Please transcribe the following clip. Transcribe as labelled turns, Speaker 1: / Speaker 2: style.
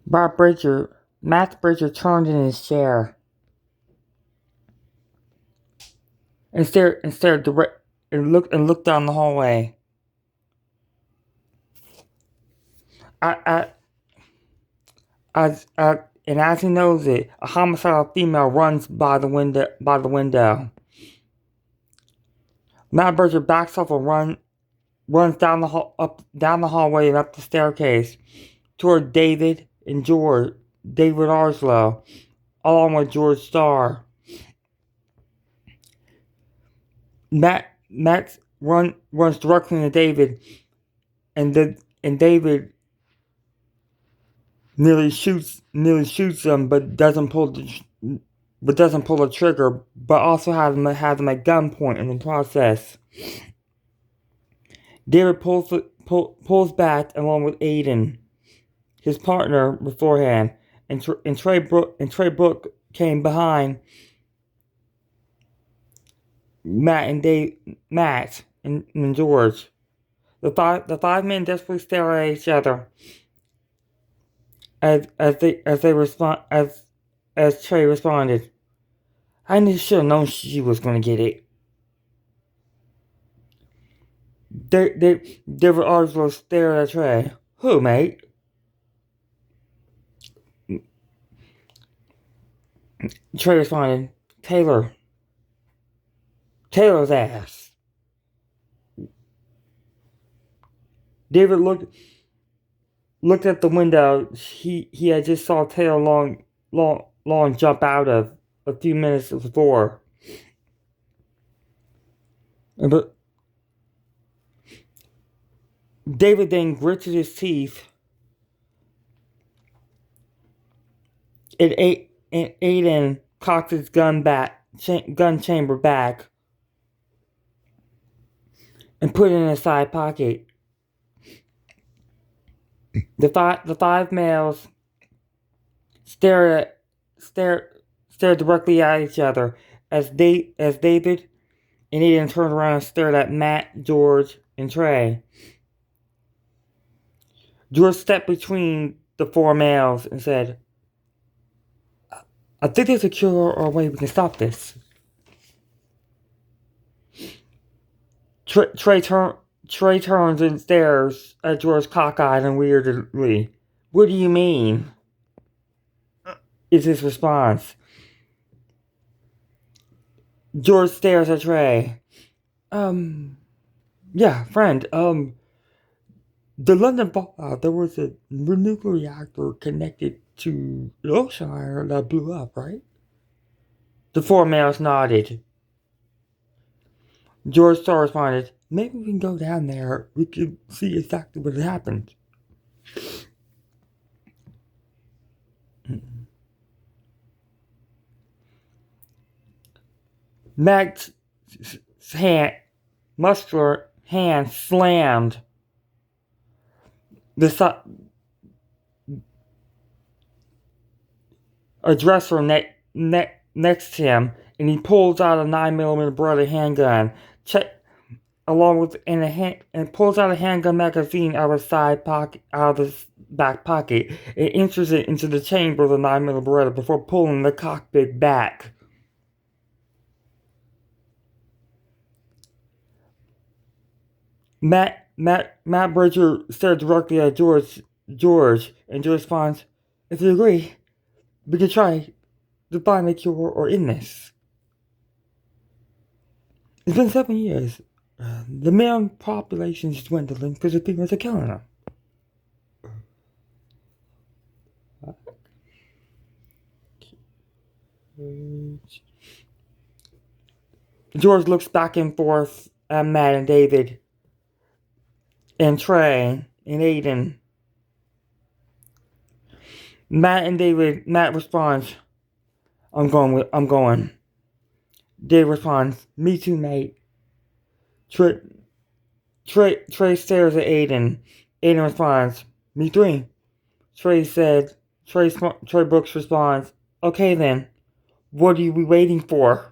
Speaker 1: Matt Bridger turned in his chair and stared direct and looked down the hallway. And as he knows it, a homicidal female runs by the window. Matt Bridger backs off and runs down the hallway and up the staircase toward David Arslow, along with George Starr. Matt runs directly into David, and David nearly shoots him, but doesn't pull the trigger, but also has him at gunpoint in the process. David pulls back along with Aiden, his partner beforehand, and Trey Brooke came behind Matt and George. The five men desperately stare at each other as Trey responded. I should have known she was going to get it. David Arslow stared at Trey. Who, mate? Trey responded, Taylor's ass. David looked at the window he had just saw Taylor long jump out of a few minutes before. But David then gritted his teeth and Aiden cocked his gun chamber back and put it in his side pocket. The five males stared directly at each other as David and Aiden turned around and stared at Matt, George, and Trey. George stepped between the four males and said, I think there's a cure or a way we can stop this. Trey turns and stares at George cockeyed and weirdly. What do you mean? Is his response. George stares at Trey. Yeah, friend, the London fallout, there was a nuclear reactor connected to Oceanwire that blew up, right? The four males nodded. George Starr responded, maybe we can go down there. We can see exactly what happened. Mac's muscular hand slammed a dresser next to him, and he pulls out a 9mm Beretta handgun, and pulls out a handgun magazine out of his back pocket, and enters it into the chamber of the 9mm Beretta before pulling the cockpit back. Matt Bridger stared directly at George, and George responds, if you agree, we can try to find a cure or end this. It's been 7 years. The male population is dwindling because the females are killing them. George looks back and forth at Matt and David and Trey and Aiden. Matt responds, I'm going. Dave responds, me too, mate. Trey stares at Aiden. Aiden responds, me too. Trey Brooks responds, okay then, what are we waiting for?